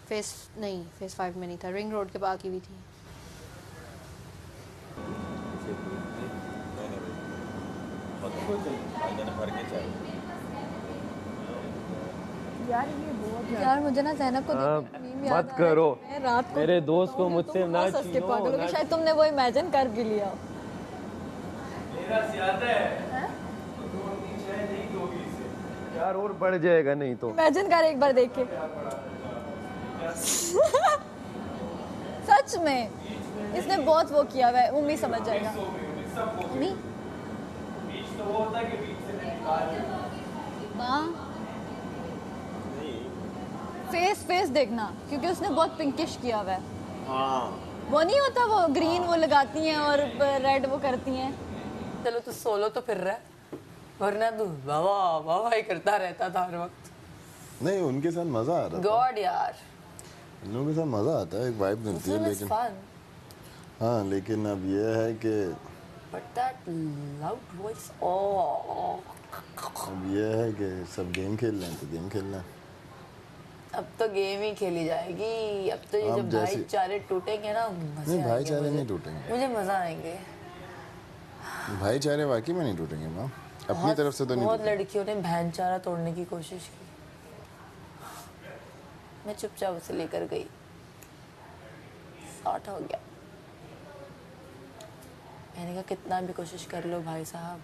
Face 5 में नहीं था, रिंग रोड के बाकी भी थी। यार मुझे ना ज़ैनब को मत करो, रात को मेरे दोस्त को मुझसे ना छीनो पागल हो गए, शायद तुमने वो इमेजिन कर भी लिया। यार और बढ़ जाएगा नहीं तो। इमेजिन कर एक बार देख के। सच में इसने बहुत वो किया हुआ है, उम्मी समझ जाएगा। नहीं फेस देखना, क्योंकि उसने बहुत पिंकिश किया हुआ है। वो नहीं होता वो ग्रीन वो लगाती हैं और रेड वो करती हैं। चलो तू सोलो तो फिर रहा है, वरना तू वाह ही करता रहता था हर वक्त। नहीं, उनके साथ मजा आ रहा था। गॉड यार, इन लोगों के साथ मजा आता है, एक वाइब मिलती है। लेकिन हाँ, लेकिन अब ये है कि But that loud voice, अब ये है कि सब गेम खेल रहे हैं तो गेम खेलना है। अब तो गेम ही खेली जाएगी। अब तो ये जब भाईचारे टूटेंगे ना, नहीं भाईचारे नहीं टूटेंगे, मुझे मजा आएंगे। भाईचारे वाकई में नहीं टूटेंगे माँ, अपनी तरफ से तो नहीं। बहुत लड़कियों ने भाईचारा तोड़ने की कोशिश की, मैं चुपचाप उसे लेकर गई, सॉर्ट हो गया। मैंने कहा कितना भी कोशिश कर लो भाई साहब,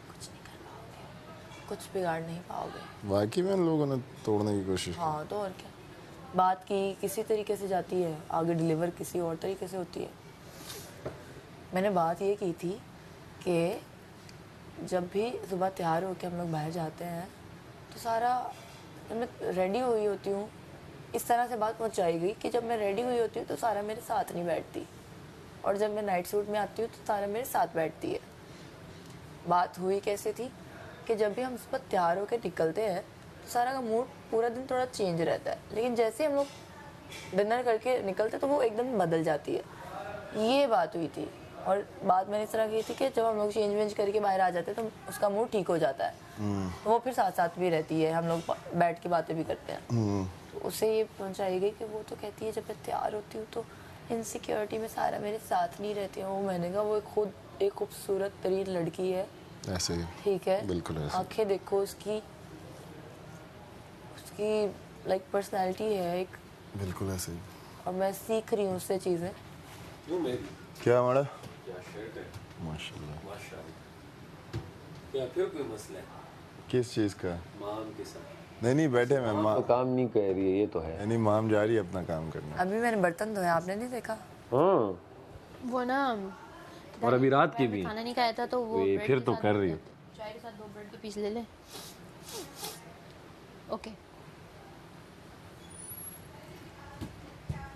कुछ नहीं कर पाओगे, कुछ बिगाड़ नहीं पाओगे। वाकई में लोगों ने तोड़ने की कोशिश की। हाँ तो और क्या, बात की किसी तरीके से जाती है, आगे डिलीवर किसी और तरीके से होती है। मैंने बात ये की थी कि जब भी सुबह तैयार होकर हम लोग बाहर जाते हैं तो सारा, जब मैं रेडी हुई होती हूँ, इस तरह से बात पहुँचाई गई कि जब मैं रेडी हुई होती हूँ तो सारा मेरे साथ नहीं बैठती, और जब मैं नाइट सूट में आती हूँ तो सारा मेरे साथ बैठती है। बात हुई कैसे थी कि जब भी हम सुबह तैयार होकर निकलते हैं तो सारा का मूड पूरा दिन थोड़ा चेंज रहता है, लेकिन जैसे हम लोग डिनर करके निकलते तो वो एकदम बदल जाती है। ये बात हुई थी, और बात मैंने इस तरह की थी कि जब हम लोग चेंज वेंज करके बाहर आ जाते हैं तो उसका मूड ठीक हो जाता है, तो वो फिर साथ साथ भी रहती है, हम लोग बैठ के बातें भी करते हैं। तो उसे ये पहुँचाई गई कि वो तो कहती है जब मैं तैयार होती हूँ तो इनसिक्योरिटी में सारा मेरे साथ नहीं रहती हूँ। मैंने कहा वो खुद एक खूबसूरत तरीन लड़की है, ऐसे ही, ठीक है, बिल्कुल ऐसे। आंखें देखो उसकी लाइक पर्सनालिटी है एक, बिल्कुल ऐसे ही। और मैं सीख रही हूँ उससे चीज़ें। क्या माड़ा? क्या शर्ट है, माशाल्लाह। क्या फिर कोई मसला है? किस चीज़ का? माम के साथ नहीं बैठे मैं माँ तो काम नहीं कर रही है, ये तो है। नहीं, माम जा रही है अपना काम करने। अभी मैंने बर्तन धोया, आपने नहीं देखा? हाँ, वो ना और अभी रात के भी खाना नहीं खाया था तो वो फिर तो कर रही हो। चाय के साथ 2 ब्रेड के पीस ले ले। ओके।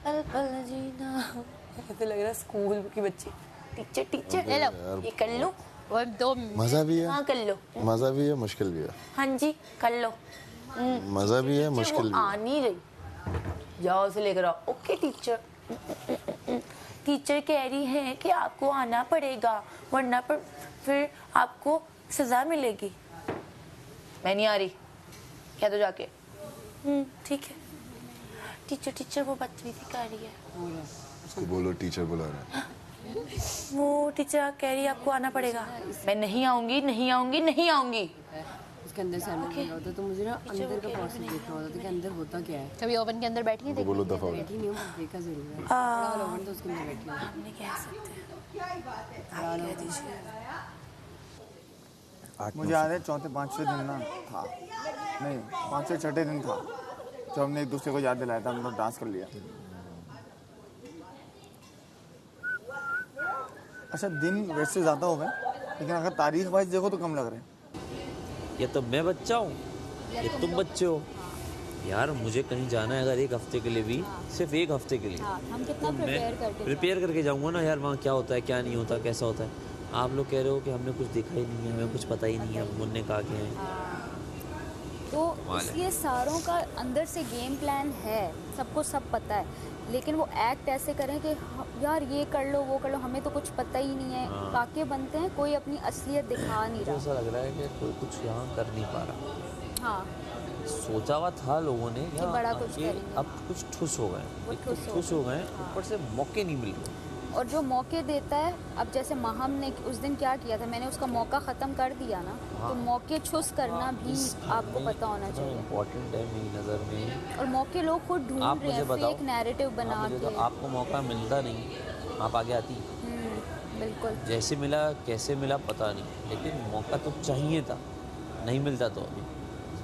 पल पल जीना, ऐसे लग रहा है स्कूल की बच्ची। टीचर ले लो, ये कर लो। वो 2 मज़ा भी है, हाँ कर लो। मज़ा भी है, मुश्किल भी है। हाँ जी कर लो। मज़ा भी है, मुश्किल वो भी आ है। नहीं रही, जाओ उसे लेकर आओ। Okay teacher. टीचर कह रही है कि आपको आना पड़ेगा, वरना पर फिर आपको सजा मिलेगी। मैं नहीं आ रही, कह दो जाके। ठीक है टीचर वो बदतमीजी कर रही है। उसको बोलो टीचर बुला रहा है। वो टीचर कह रही है आपको आना पड़ेगा। मैं नहीं आऊंगी, नहीं आऊंगी, नहीं आऊंगी। उसके अंदर सैंडल लगा होता तो मुझे ना अंदर का प्रोसेस देखना होता था कि अंदर होता क्या है। कभी ओवन के अंदर बैठी है, बोलो दफा हो। बैठी नहीं हूँ, देखा जरूर है। बड़ा वाला ओवन तो उसके अंदर बैठी हूँ। आपने कह सकते हैं, आप कह दीजिए। मुझे याद है 4-5वें दिन ना था, नहीं 5वें-6ठे दिन था जब हमने एक दूसरे को याद दिलाया था, हम लोग डांस कर लिया। अच्छा दिन वैसे ज़्यादा हो गए, लेकिन अगर तारीख वाइज देखो तो कम लग रहे हैं। ये तो मैं बच्चा हूँ, ये तुम बच्चे हो यार। मुझे कहीं जाना है अगर एक हफ्ते के लिए भी, सिर्फ एक हफ्ते के लिए, हम कितना तो मैं प्रिपेयर करके जाऊँगा ना यार, वहाँ क्या होता है क्या नहीं होता, कैसा होता है। आप लोग कह रहे हो कि हमने कुछ देखा ही नहीं है, हमें कुछ पता ही नहीं है, मुन्ने कहा के हैं। तो इसलिए सारों का अंदर से गेम प्लान है, सबको सब पता है, लेकिन वो एक्ट ऐसे करें कि यार ये कर लो वो कर लो, हमें तो कुछ पता ही नहीं है। वाक़ई बनते हैं, कोई अपनी असलियत दिखा नहीं रहा। ऐसा लग रहा है कि कोई कुछ यहाँ कर नहीं पा रहा। हाँ सोचा हुआ था लोगों ने कि बड़ा कुछ कि करेंगे। अब कुछ ठुस हो गए, वो एक तो ठुस हो ठुस हो गए, ऊपर से मौके नहीं मिल रहे। और जो मौके देता है, अब जैसे माहम ने उस दिन क्या किया था, मैंने उसका मौका ख़त्म कर दिया ना, तो मौके छुस करना भी आपको पता होना चाहिए। इम्पोर्टेंट है मेरी नज़र में। और मौके लोग खुद ढूंढ आप रहे मुझे हैं बताओ, फेक नैरेटिव बना आप मुझे के। तो आपको मौका मिलता नहीं, आप आगे आती, बिल्कुल। जैसे मिला कैसे मिला पता नहीं, लेकिन मौका तो चाहिए था, नहीं मिलता तो अभी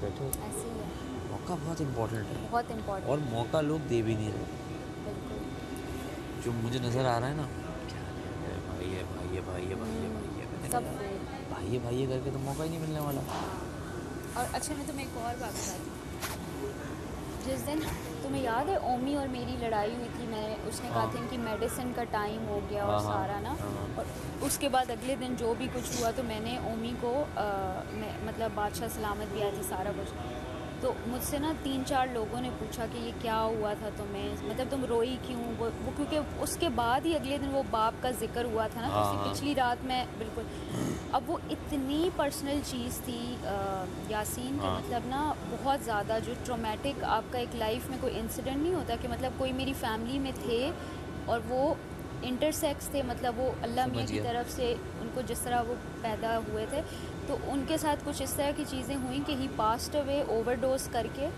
बैठे हो। ऐसे ही है, मौका बहुत इम्पोर्टेंट है बहुत इम्पोर्टेंट। और मौका लोग दे भी नहीं रहे। बिल्कुल जो मुझे नज़र आ रहा है ना, भाई है भाई है भाई है भाई है भाई है, मैंने सब कहा, भाई है करके तो मौका ही नहीं मिलने वाला। और अच्छा, मैं तुम्हें एक और बात बताती हूँ। जिस दिन तुम्हें याद है ओमी और मेरी लड़ाई हुई थी, मैंने उसने कहा था कि मेडिसिन का टाइम हो गया और सारा ना, और उसके बाद अगले दिन जो भी कुछ हुआ तो मैंने ओमी को मतलब बादशाह सलामत भी आई थी, सारा कुछ। तो मुझसे ना 3-4 लोगों ने पूछा कि ये क्या हुआ था तुम्हें, मतलब तुम रोई क्यों, वो क्योंकि उसके बाद ही अगले दिन वो बाप का जिक्र हुआ था ना, तो उसकी पिछली रात में बिल्कुल, अब वो इतनी पर्सनल चीज़ थी यासीन का, मतलब ना बहुत ज़्यादा, जो ट्रॉमेटिक आपका एक लाइफ में कोई इंसिडेंट नहीं होता कि मतलब कोई मेरी फैमिली में थे और वो इंटरसेक्स थे, मतलब वो अल्लाह मियाँ की तरफ से उनको जिस तरह वो पैदा हुए थे, तो उनके साथ कुछ इस तरह की चीज़ें हुई कि ही पास्ट अवे ओवरडोज करके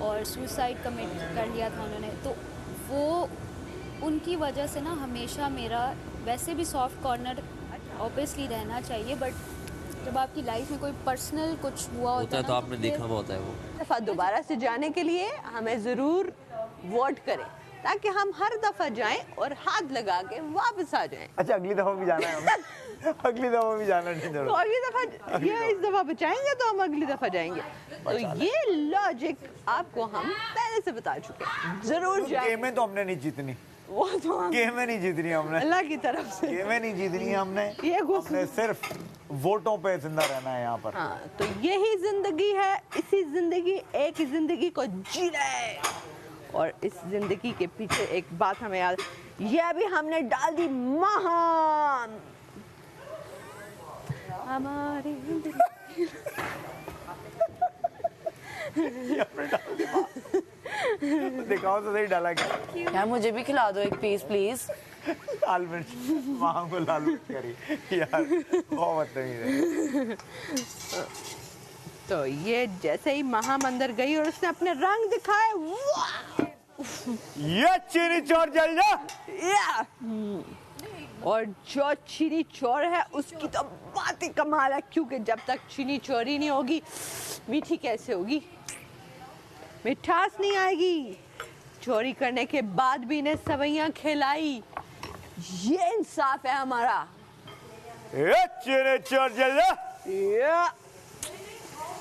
और सुसाइड कमिट कर लिया था उन्होंने। तो वो उनकी वजह से ना हमेशा मेरा वैसे भी सॉफ्ट कॉर्नर ऑब्वियसली रहना चाहिए, बट जब आपकी लाइफ में कोई पर्सनल कुछ हुआ होता है तो आपने देखा हुआ होता है वो दफ़ा दोबारा से जाने के लिए हमें ज़रूर वोट करें, ताकि हम हर दफ़ा जाएं और हाथ लगा के वापस आ जाएं। अच्छा, अगली दफ़ा भी जाना है हमें? अगली दफ़ा भी जाना नहीं तो जरूर। अगली दफ़ा ये इस दफ़ा बचाएंगे तो हम अगली दफ़ा जाएंगे। तो ये लॉजिक आपको हम पहले से बता चुके हैं, ज़रूर जाएं। गेमें तो हमने नहीं जीतनी, वो तो हम गेमें नहीं जीतनी हमने, अल्लाह की तरफ से गेमें नहीं जीतनी हमने, ये हमने सिर्फ वोटों पे जिंदा रहना है यहाँ पर। हाँ, तो यही जिंदगी है, इसी जिंदगी, एक ही जिंदगी को जी रहे हैं। और इस जिंदगी के पीछे एक बात हमें याद, ये अभी हमने डाल दी महान हमारी जिंदगी। दिखाओ तो सही, डाला क्या? यार मुझे भी खिला दो एक पीस प्लीज। लाल मिर्च, माँ को लाल मिर्च करी यार, बहुत बदतमीज है। तो ये जैसे ही महाम अंदर गई और उसने अपने रंग दिखाए, वाह! ये चीनी चोर जल जा। या! और जो चीनी चोर है उसकी तो बात ही कमाल है, क्योंकि जब तक चीनी चोरी नहीं होगी मीठी कैसे होगी, मिठास नहीं आएगी। चोरी करने के बाद भी इन्हें सवैयां खिलाई, ये इंसाफ है हमारा। ये चीनी चोर जल जा। या!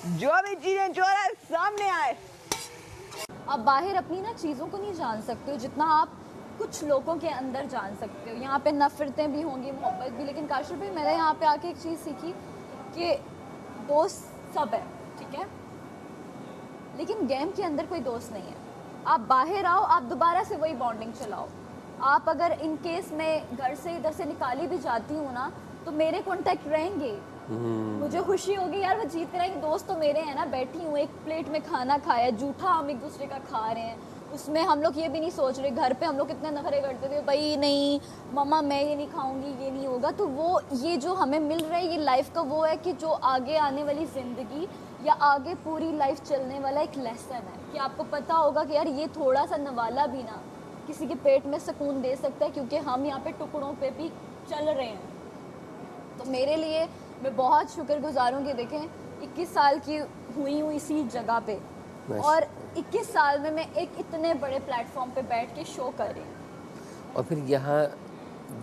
जो भी चीजें चोर है सामने आए। आप बाहर अपनी ना चीज़ों को नहीं जान सकते हो जितना आप कुछ लोगों के अंदर जान सकते हो। यहाँ पे नफरतें भी होंगी, मोहब्बत भी, लेकिन काशिफ भाई मैंने यहाँ पे आके एक चीज़ सीखी कि दोस्त सब है, ठीक है, लेकिन गेम के अंदर कोई दोस्त नहीं है। आप बाहर आओ, आप दोबारा से वही बॉन्डिंग चलाओ। आप अगर इन केस में घर से इधर से निकाली भी जाती हूँ ना, तो मेरे कॉन्टेक्ट रहेंगे, मुझे खुशी होगी यार वो जीत कर आएंगे, दोस्त तो मेरे हैं ना। बैठी हूँ, एक प्लेट में खाना खाया, जूठा हम एक दूसरे का खा रहे हैं, उसमें हम लोग ये भी नहीं सोच रहे। घर पे हम लोग कितने नखरे करते थे, भाई नहीं मम्मा मैं ये नहीं खाऊंगी, ये नहीं होगा। तो वो ये जो हमें मिल रहा है ये लाइफ का वो है कि जो आगे आने वाली ज़िंदगी या आगे पूरी लाइफ चलने वाला एक लेसन है कि आपको पता होगा कि यार ये थोड़ा सा नवाला भी ना किसी के पेट में सुकून दे सकता है, क्योंकि हम यहाँ पे टुकड़ों पे भी चल रहे हैं। तो मेरे लिए मैं बहुत शुक्रगुजार हूँ कि देखें 21 साल की हुई हूँ इसी जगह पे, और 21 साल में मैं एक इतने बड़े प्लेटफॉर्म पे बैठ के शो कर रही हूँ। और फिर यहाँ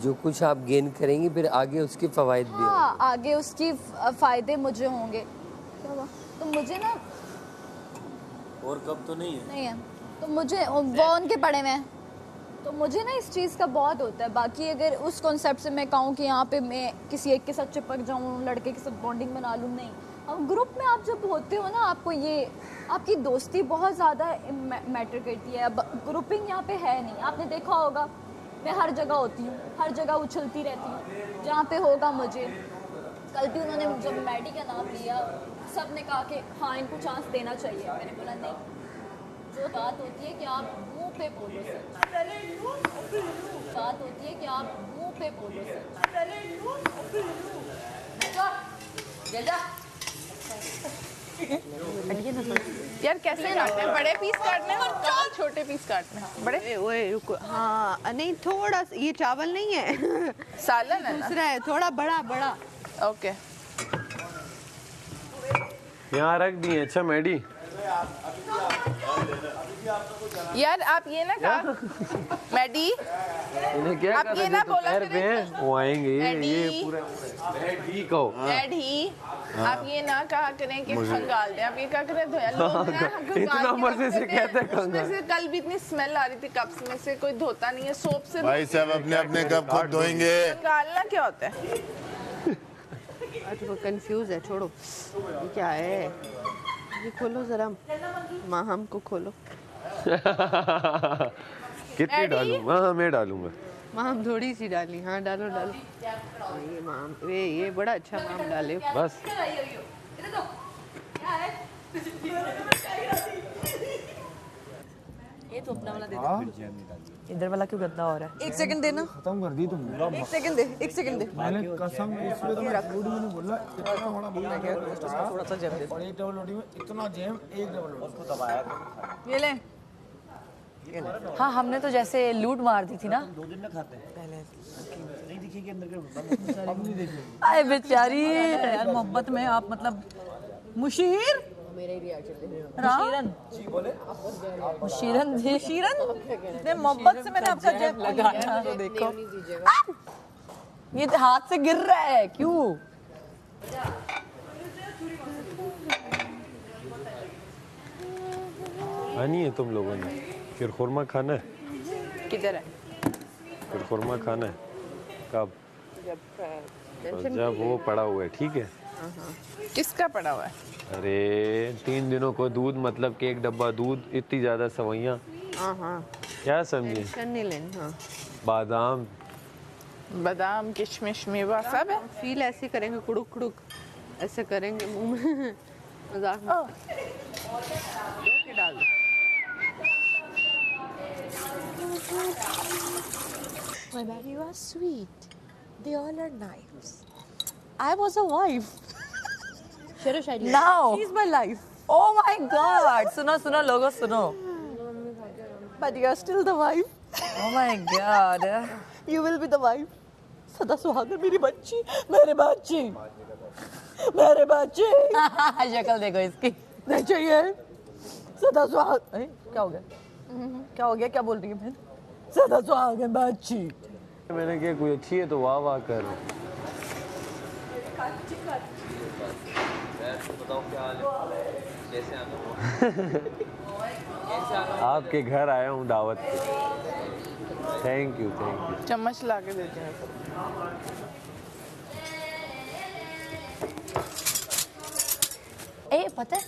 जो कुछ आप गेन करेंगी फिर आगे उसके फ़वाइद भी हाँ, होंगे। आगे उसकी फ़ायदे मुझे होंगे। क्या हुआ? तो मुझे ना और कब तो नहीं है, नहीं है तो मुझे वो उनके पड़े में है। तो मुझे ना इस चीज़ का बहुत होता है। बाकी अगर उस कॉन्सेप्ट से मैं कहूँ कि यहाँ पे मैं किसी एक के साथ चिपक जाऊँ, लड़के के साथ बॉन्डिंग बना लूँ, नहीं। अब ग्रुप में आप जब होते हो ना, आपको ये आपकी दोस्ती बहुत ज़्यादा मैटर करती है। अब ग्रुपिंग यहाँ पे है नहीं, आपने देखा होगा मैं हर जगह होती हूँ, हर जगह उछलती रहती हूँ जहाँ पे होगा मुझे। कल भी उन्होंने जब मैडी का नाम लिया सब ने कहा कि हाँ इनको चांस देना चाहिए। मैंने बोला नहीं, जो बात होती है कि आप मुंह पे बोलो सर, बात होती है कि आप मुंह पे बोलो यार कैसे काटने हैं? बड़े पीस काटने हैं, छोटे पीस काटने हैं? बड़े ओए रुको, हाँ नहीं थोड़ा ये चावल नहीं है सालन है ना? दूसरा है, थोड़ा बड़ा बड़ा। ओके यहाँ रख दिए। अच्छा मैडी, यार आप ये ना कहा मैडी, इन्हें क्या आप ये ना बोला पे हैं वो आएंगे ये पूरा मैडी कहो। मैडी आप ये ना कहा करें कि खंगाल दें, आप ये कहा करें धोया। लोग ना हमको इतना मजे से कहते हैं उसमें से कल भी इतनी स्मेल आ रही थी कप्स में से, कोई धोता नहीं है सोप से। भाई साहब अपने अपने कप खुद धोएंगे। खंगालना क्या होता है? अच्छा वो कंफ्यूज है, छोड़ो। ये क्या है? ये खोलो जरा, माँ हमको खोलो। कितनी डालूं? हाँ मैं डालूंगा। माम थोड़ी सी डाली, हाँ डालो डालो। ये माम ये बड़ा अच्छा माम डाले बस। ये तो अपना वाला दे दे। इधर वाला क्यों गंदा हो रहा है? एक सेकंड देना, खत्म कर दी तुम। एक सेकंड दे, एक सेकंड दे। मैंने कसम इसमें तो मैंने बोला इतना बड़ा बोला गया, थोड़ा सा जैम दे। और एक डबल रोटी में इतना जैम, एक डबल रोटी उसको दबाया। ये ले। हाँ हमने तो जैसे लूट मार दी थी ना। 2 दिन में खाते हैं पहले नहीं दिखेगी अंदर के। अब नहीं देखेंगे। अरे बेचारी यार मोहब्बत में आप मतलब मुशीर मुशीरन जी, ने मोहब्बत से मैंने आपका जेब लगाना तो देखो ये तो हाथ से गिर रहा है क्यों? आनी है तुम लोगों ने? फिर खुरमा खाना है? किधर है? फिर खुरमा खाना है कब? जब वो पड़ा हुआ है। ठीक है। किसका पड़ा हुआ है? अरे 3 दिनों को दूध, मतलब कि 1 डब्बा दूध, इतनी ज्यादा सवैयाँ। क्या समझे? टेंशन नहीं लेनी। हाँ बादाम बादाम किशमिश मेवा सब है। फील ऐसे करेंगे, कुड़ुक कुड़ुक ऐसे करेंगे मुंह में। मजाक में डाल दो। My baby was sweet. They all are nice. I was a wife. Now She's my life. oh my god, सुनो सुनो लोगो सुनो। But you're still the wife. oh my god You will be the wife. सदा सुहागन मेरी बच्ची, मेरे बच्ची, मेरे बच्ची। शक्ल देखो इसकी। नहीं चाहिए। सदा सुहाग। क्या हो गया? क्या हो गया? क्या बोल रही है बहन? सदा सुहागन बच्ची। मैंने क्या, कोई अच्छी है तो वाह वाह कर। बताओ क्या हाल है? कैसे आना? आपके घर आया हूँ दावत पे। Thank you thank you. चम्मच ला के देते हैं। ए पता है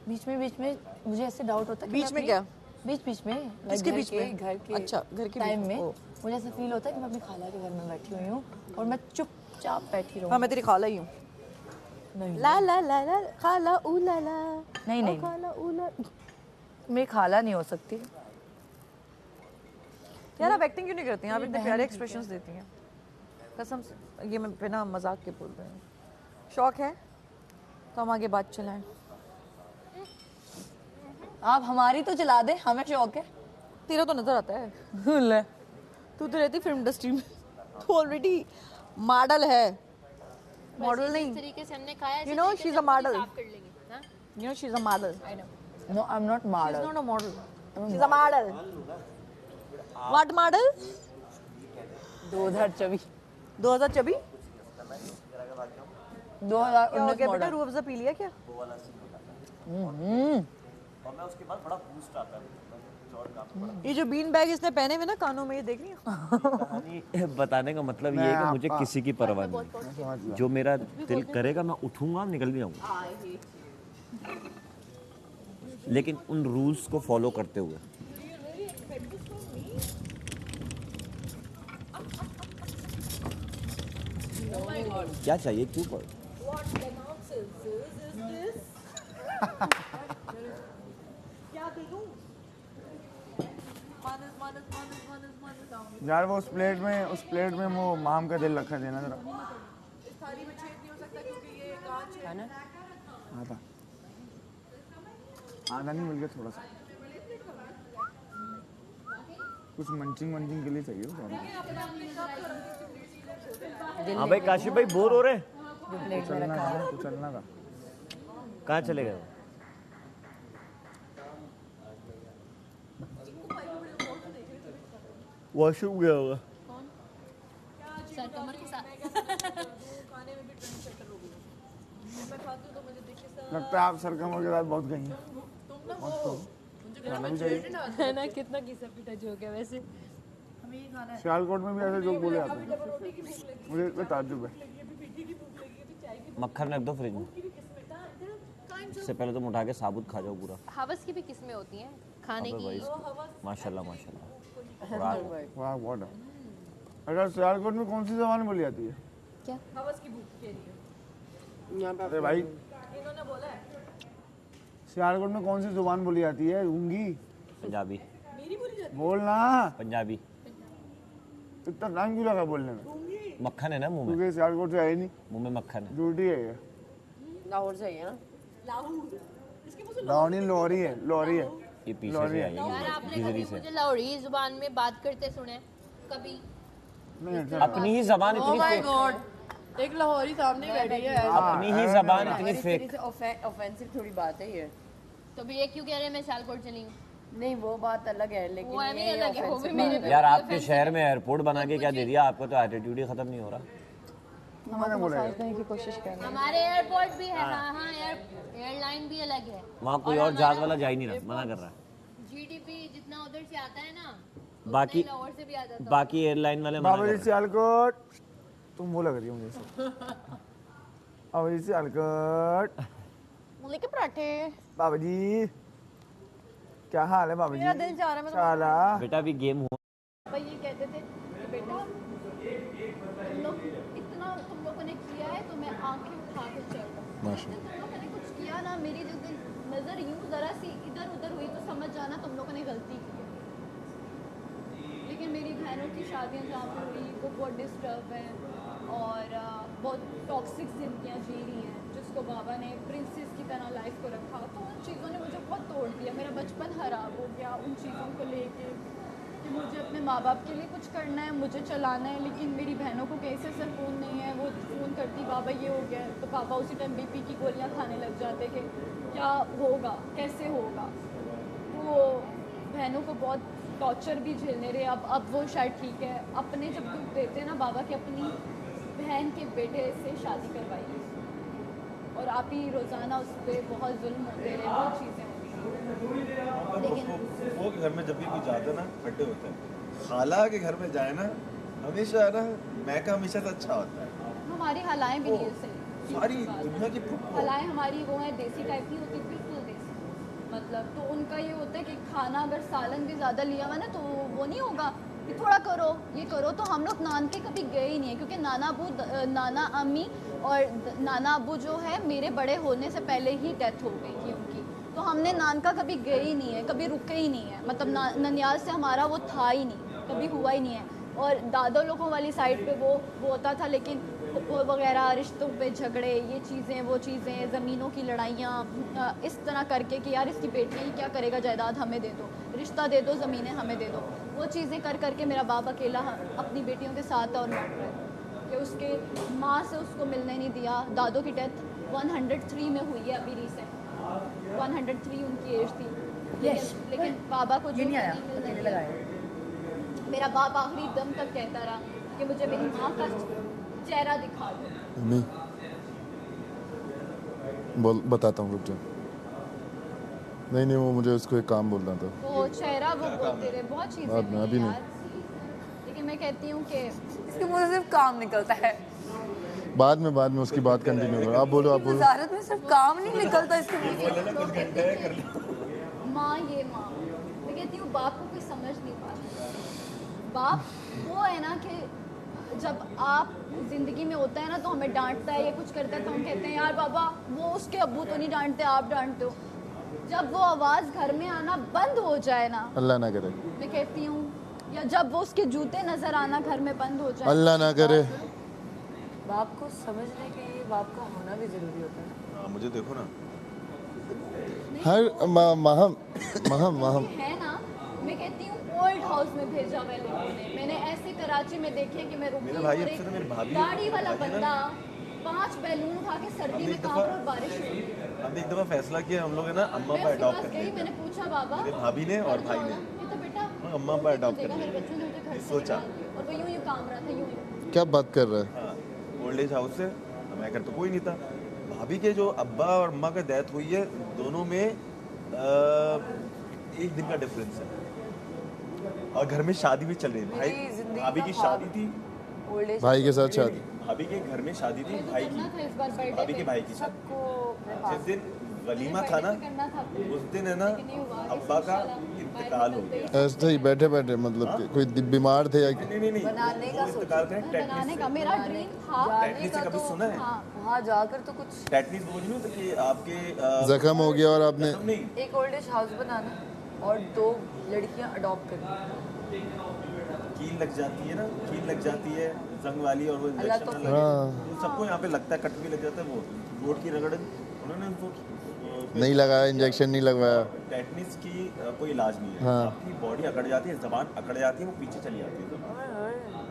बीच में मुझे ऐसे डाउट होता है बीच में क्या? बीच में किसके बीच में? घर के अच्छा घर के टाइम बीच में मुझे ऐसा फील होता है कि मैं अपनी खाला के घर में बैठी हुई हूँ और मैं चुपचाप बैठी रहूँ। हाँ मैं तेरी खाला ही हूँ। नहीं ला ला ला ला खाला ऊ ला ला। नहीं खाला ऊ ला। मेरी खाला नहीं हो सकती। यार आप एक्टिंग क्यों नहीं करती हैं? आप इतने प्यारे एक्सप्रेशंस देती हैं कसम से। ये मैं बिना मजाक के बोल रही हूँ। शौक है तो हम आगे बात चलाएं। आप हमारी तो चला दे, हमें शौक है। तेरा तो नजर आता है। ले तू तो रहती फिल्म इंडस्ट्री में, तू ऑलरेडी मॉडल है। मॉडल नहीं, तरीके से हमने खाया, you know she's a model. कर लेंगे ना? You know she's a model. I know. No, I'm not model. She's not a model. She's a model. What model? 2024 2024? 2019 क्या हो गया बेटा, मॉडल। रूह अफ़ज़ा पी लिया क्या? और मैं उसके बाद बड़ा बूस्ट आता है। ये जो बीन बैग इसने पहने हुए ना कानों में, ये देख रही हो? कहानी बताने का मतलब ये है कि मुझे किसी की परवाह नहीं। जो मेरा दिल करेगा मैं उठूंगा, निकल भी जाऊंगा, लेकिन उन रूल्स को फॉलो करते हुए। क्या चाहिए? क्यों पर यार वो उस प्लेट में वो माम का दिल रखा देना जरा। आधा नहीं मिल गया थोड़ा सा, कुछ मंचिंग के लिए चाहिए। हाँ भाई काशिफ भाई बोर हो रहे हैं? चलना का कहाँ चले गए? वॉशरूम गया होगा। सर कमर के साथ लगता है आप सरगमों के साथ बहुत गई हैं। खाना भी चाहिए है ना, कितना घिसा पिटा जो गया वैसे। सियालकोट में भी ऐसे लोग बोले आते हैं, मुझे इतना ताज्जुब है। मक्खन रख दो फ्रिज में, इससे पहले तुम उठा के साबुत खा जाओ पूरा। हवस की भी किस्में होती हैं खाने की। माशाल्लाह माशाल्लाह। वाह व्हाट। अगर सियालकोट में कौन सी ज़बान बोली जाती है? क्या? हवस की भूख के लिए। अरे भाई इन्होंने बोला है। सियालकोट में कौन सी ज़ुबान बोली जाती है? ऊँगी? पंजाबी। मेरी बोली जाती है। बोलना। पंजाबी। इतना टाइम क्यों लगा बोलने में? मक्खन है ना मुंह में। क्योंकि सियालकोट से है ही नहीं। मुंह में मक्खन है। झूठी है ये। लाहौर से है ना? लाहौर नहीं, लोहरी है, लोहरी है। ये पीछे से आई यार है आपने गिजरी कभी से। मुझे लाहौरी जुबान में बात करते सुने कभी? अपनी ही जबान इतनी फेक। एक लाहौरी सामने बैठी है। अपनी ही जबान इतनी फेक। ऑफेंसिव थोड़ी बात है ये। तो भी ये क्यों कह रहे हैं मैं सियालकोट चली हूँ? नहीं वो बात अलग है, लेकिन वो भी अलग है, वो भी मेरे यार आपके शहर में एयरपोर्ट बना के क्या दे दिया आपको? तो एटीट्यूड ही खत्म नहीं हो रहा। मैंने बोला की कोशिश कर। हमारे एयरपोर्ट भी है। हाँ एयरलाइन भी अलग है। वहाँ कोई और जहाज वाला जा ही नहीं रहा, मना कर रहा है। जीडीपी जितना उधर से आता है ना, बाकी लाहौर से भी आ जाता है। बाकी एयरलाइन वाले मना बाबा कर जी रहे हैं। सियालकोट, तुम वो लग रही हो मुझे। बाबा जी सियालकोट। मूली के पराठे। बाबा जी क्या हाल है बाबा जी? मेरा दिल चाह रहा है मैं शाला। बेटा भी गेम हो। भाई ये कहते थे कि बेटा तुम लोग इतना तुम लोगों ने किया है तो मैं आंखें उठा के चल रहा हूँ। तुम लोगों ने कुछ किया ना, मेरी जो नज़र यूं जरा सी इधर उधर हुई तो समझ जाना तुम लोगों ने गलती की है। लेकिन मेरी बहनों की शादियाँ जहाँ पर हुई वो बहुत डिस्टर्ब हैं और बहुत टॉक्सिक जिंदगियाँ जी रही हैं, जिसको बाबा ने प्रिंसेस की तरह लाइफ को रखा। तो उन चीज़ों ने मुझे बहुत तोड़ दिया। मेरा बचपन खराब हो गया उन चीज़ों को लेके कि मुझे अपने माँ बाप के लिए कुछ करना है, मुझे चलाना है। लेकिन मेरी बहनों को कैसे सर फ़ोन नहीं है, वो फ़ोन करती बाबा ये हो गया, तो पापा उसी टाइम बीपी की गोलियाँ खाने लग जाते कि क्या होगा, कैसे होगा। वो बहनों को बहुत टॉर्चर भी झेलने रहे। अब वो शायद ठीक है। अपने जब दुख देते हैं ना बाबा की अपनी बहन के बेटे से शादी करवाई और आप ही रोज़ाना उस पर बहुत जुल्म होते रहे, वो चीज़ें होती हैं। लेकिन वो घर में जब भी कोई जाता है ना खड्डे होते हैं। खाला के घर में जाए ना हमेशा ना मैं का हमेशा से अच्छा होता है। हमारी हालाएं भी नहीं सही, सारी दुनिया की हालाएं हमारी वो है देसी टाइप की होती, बिल्कुल देसी। मतलब तो उनका ये होता है कि खाना अगर सालन भी ज़्यादा लिया हुआ ना तो वो नहीं होगा कि थोड़ा करो ये करो। तो हम लोग नान के कभी गए ही नहीं है क्योंकि नाना अम्मी और नाना अबू जो है मेरे बड़े होने से पहले ही डेथ हो गई थी उनकी। तो हमने नान का कभी गए ही नहीं है, कभी रुके ही नहीं है। मतलब ननियाल से हमारा वो था ही नहीं, कभी हुआ ही नहीं है। और दादा लोगों वाली साइड पे वो होता था, लेकिन वगैरह रिश्तों पे झगड़े, ये चीज़ें वो चीज़ें, ज़मीनों की लड़ाइयाँ, इस तरह करके कि यार इसकी बेटियाँ ही क्या करेगा, जायदाद हमें दे दो, रिश्ता दे दो, ज़मीनें हमें दे दो। वो चीज़ें कर करके मेरा बाप अकेला अपनी बेटियों के साथ और लड़ रहा है कि उसके माँ से उसको मिलने नहीं दिया। दादों की डेथ 103 में हुई है अभी रिसेंट, 103 उनकी एज थी। लेकिन बाबा को जो नहीं मिलने दिया। मेरा बाप आखिरी दम तक कहता रहा कि मुझे मेरी माँ का चेहरा दिखा दो। नहीं बोल बताता हूँ रुक जा। नहीं वो मुझे उसको एक काम बोलना था। तो चेहरा वो बोलते रहे, बहुत चीज़ें बाद में अभी नहीं। लेकिन मैं कहती हूँ कि इसके मुंह से सिर्फ काम निकलता है। बाद में उसकी बात कंटिन्यू करो। आप बोलो वजारत में सिर्फ काम नहीं निकलता इसके मुंह से। माँ ये माँ, मैं कहती हूँ बाप को कोई समझ नहीं पाता। बाप वो है ना कि जब आप ज़िंदगी में होता है ना तो हमें डांटता है या कुछ करता है तो हम कहते हैं यार बाबा वो उसके अब्बू तो नहीं डांटते, आप डांटते हो। जब वो आवाज़ घर में आना बंद हो जाए ना, अल्लाह ना करे, मैं कहती हूँ, या जब वो उसके जूते नज़र आना घर में बंद हो जाए, अल्लाह ना करे। बाप को समझने के लिए बाप का होना भी ज़रूरी होता है। हाँ, मुझे देखो ना, हर महम है ना, मैं कहती हूँ ओल्ड हाउस में भेजा हुआ लोगों ने। मैंने ऐसे कराची में देखे कि मैं रुकी मेरे भाई और अक्सर एक मेरे भाभी दाढ़ी वाला भाभी ना- बंदा 5 बैलून खा के सर्दी में कहाँ पर और बारिश हो रही। हमने एक दफा फैसला किया, हम लोग है ना अम्मा मैं पर उसके अडॉप्ट पास करते गई, हैं। मैंने पूछा बाबा मेरे भाभी ने और भाई ने ये तो बेटा अम्मा पर अडॉप्ट देगा, कर मेरे बच्चों ने मुझे घर लिया। से सोचा निकाल दिया। और वो यूं यूं काम रहा था, यूं क्या बात कर रहा है? हाँ, ओल्ड एज हाउस से हमारे घर तो कोई नहीं था। भाभी के जो अब्बा और अम्मा का डेथ हुई है, दोनों में एक दिन का डिफरेंस है और घर में शादी भी चल रही है। भाई भाभी की शादी थी, भाई के साथ शादी, भाभी के घर में शादी थी, भाई की भाभी के भाई की शादी। जिस दिन वलीमा था ना, उस दिन है ना अब्बा का इंतकाल हो गया। ऐसे ही बैठे बैठे, मतलब कि कोई बीमार थे या नहीं बनाने का इंतकाल करें बनाने का मेरा ड्रीम था। टेटनिस से कभी सुना है? वहाँ जाकर तो कुछ टेटनिस बोझ नहीं होता कि आपके जख्म हो गया और आपने एक ओल्ड एज हाउस बनाना और 2 लड़कियाँ अडॉप्ट करनी। कील लग जाती है ना, कील लग जाती है जंग वाली, और वो अल्लाह इंजेक्शन तो- लगे हाँ। तो सबको यहाँ पे लगता है, कट भी लग जाता है। वो रोड की रगड़ उन्होंने उनको नहीं लगाया, इंजेक्शन नहीं लगवाया। टेटनिस की कोई इलाज नहीं है। हाँ। आपकी बॉडी अकड़ जाती है, जबान अकड़ जाती है, वो पीछे चली जाती है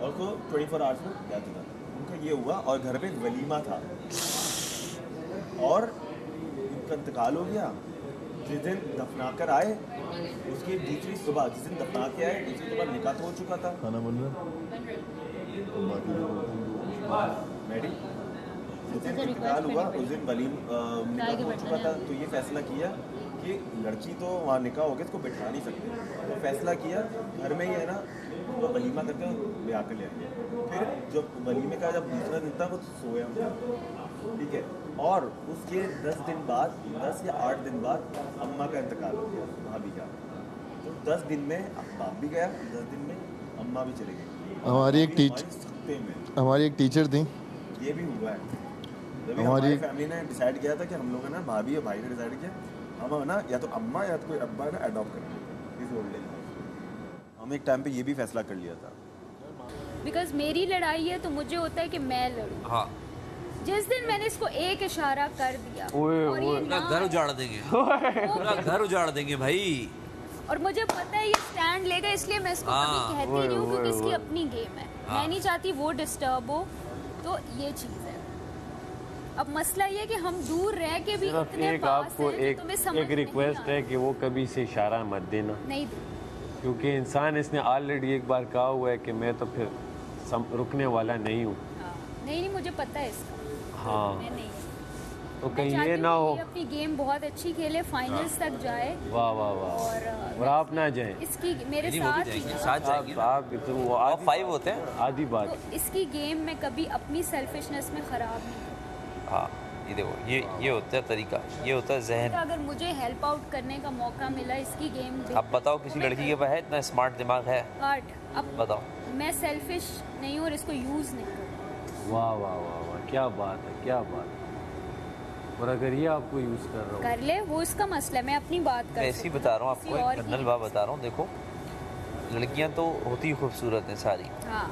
और तो 24 आवर्स में जाती है। उनका ये हुआ और घर पे वलीमा था और उनका इंतकाल हो गया। जिस दिन दफना कर आए, उसकी दूसरी सुबह, जिस दिन दफना के आए दूसरी सुबह निकाह तो हो चुका था। खाना बन रहा मैडी जिस दिन इंतकाल हुआ उस दिन निकाह हो चुका था। तो ये फैसला किया कि लड़की तो वहाँ निकाह हो गया, इसको बिठा नहीं सकते। तो फैसला किया घर में ही है ना, वो वलीमा करके ब्याह कर ले आए। फिर जब वलीमे का जब दूसरा दिन था वो सोया, ठीक है, और उसके 10 दिन बाद, 10 या 8 दिन बाद अम्मा का इंतकाल हो गया, भाभी का। तो 10 दिन में बाप भी गया, 10 दिन में अम्मा भी चली गई। हमारी एक टीचर थी, ये भी हुआ है। जब हमारी हमारी फैमिली ने डिसाइड किया था कि हम लोग है ना, भाभी और भाई ने डिसाइड किया हम है ना या तो अम्मा या तो कोई अब्बा ना अडॉप्ट करेंगे इस ओल्ड एज हाउस। हम एक टाइम पे ये भी फैसला कर लिया था। बिकॉज मेरी लड़ाई है तो मुझे होता है कि मैं लड़ूं। हाँ, जिस दिन मैंने इसको एक इशारा कर दिया ओए और ये पूरा ना घर उजाड़ देंगे, पूरा घर उजाड़ देंगे भाई। और मुझे पता है ये स्टैंड लेगा, इसलिए मैं इसको हाँ, कभी कहती ओए, नहीं हूँ क्योंकि ओए, इसकी ओए। अपनी गेम है। हाँ। मैं नहीं चाहती वो डिस्टर्ब हो, तो ये चीज़ है। अब मसला ये है कि हम दूर रह के भी सिर्फ इतने एक पास आपको हैं कि एक तुम्हें समझ एक रिक्वेस्ट है कि वो कभी से इशारा मत देना, नहीं दूँ। क्योंकि इंसान इसने ऑलरेडी एक बार कहा हुआ है कि मैं तो फिर रुकने वाला नहीं हूँ। नहीं मुझे पता है इसका। हाँ, मैं नहीं तो मैं कहीं चाहती ये हूँ ना कि हो। ये अपनी गेम बहुत अच्छी खेले, फाइनल्स तक जाए वाह वाह वाह, और आप ना जाएं। इसकी मेरे नहीं, वो भी साथ ही जाएंगे, ना। साथ जाएंगे ना। आप तो वो और 5 होते हैं। आधी बात। तो इसकी गेम में कभी अपनी सेल्फिशनेस में ख़राब नहीं करती। हाँ, ये देखो, ये होता है तरीका, ये होता है तो जहन। अगर मुझे हेल्प आउट करने का मौका मिला इसकी गेम अब बताओ किसी लड़की के पास है इतना स्मार्ट दिमाग है? काट अब बताओ। मैं सेल्फिश नहीं हूँ और इसको यूज़ नहीं करती। वाह वाह वाह वाह, क्या बात है, क्या बात है। और अगर ये आपको यूज कर रहा हूँ, कर ले, वो इसका मसला है। मैं अपनी बात कर मैं ऐसी बता रहा हूँ आपको, एक जनरल बात बता रहा हूँ। देखो, लड़कियाँ तो होती खूबसूरत हैं सारी, हाँ,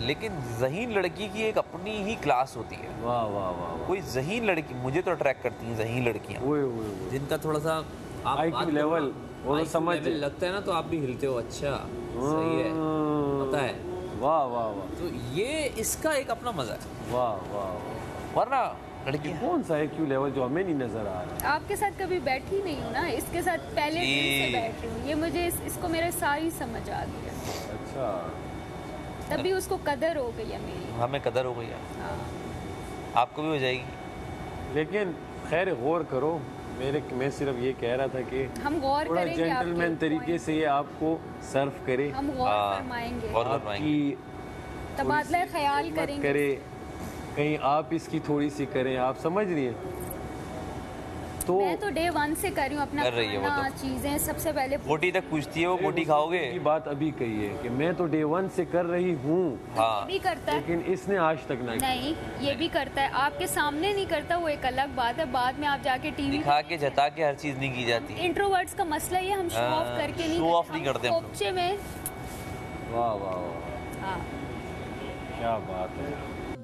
लेकिन ज़हीन लड़की की एक अपनी ही क्लास होती है। वाह वाह वाह, कोई ज़हीन लड़की मुझे तो अट्रैक्ट करती हैं, ज़हीन लड़कियाँ जिनका थोड़ा सा आप IQ लेवल और समझ लगता है ना, तो आप भी हिलते हो। अच्छा, सही है, पता है। वाह वाह वाह, तो ये इसका एक अपना मजा है। वाह वाह, वरना लड़की कौन सा IQ लेवल जो हमें नहीं नजर आ रहा। आपके साथ कभी बैठी नहीं हूँ ना, इसके साथ पहले दिन से बैठ रही हूँ। ये मुझे इसको मेरा सारी समझ आ गई है। अच्छा, तभी उसको कदर हो गई है मेरी। हमें कदर हो गई है, आपको भी हो जाएगी। लेकिन खैर गौर करो, मैं सिर्फ ये कह रहा था कि हम गौर थोड़ा करेंगे जेंटलमैन तरीके से ये आपको सर्व करे, हम गौर फरमाएंगे, आपकी तबादला ख्याल मत करेंगे। करे, कहीं आप इसकी थोड़ी सी करें। आप समझ रही हैं? तो मैं तो डे 1 से कर रही हूँ अपना कर रही है वो खाना, तो। चीजें सबसे पहले बोटी तक पूछती है वो, बोटी खाओगे? की बात अभी कही है कि मैं तो डे 1 से कर रही हूँ। हाँ भी करता है, लेकिन इसने आज तक ना नहीं ये भी करता है, आपके सामने नहीं करता वो एक अलग बात है, बाद में आप जाके टीवी दिखा के जता के हर चीज नहीं की जाती। इंट्रोवर्ट्स का मसला ये हम शो ऑफ करके नहीं शो ऑफ नहीं करते हम लोग। कोपचे में। वाह वाह वाह, हाँ क्या बात है।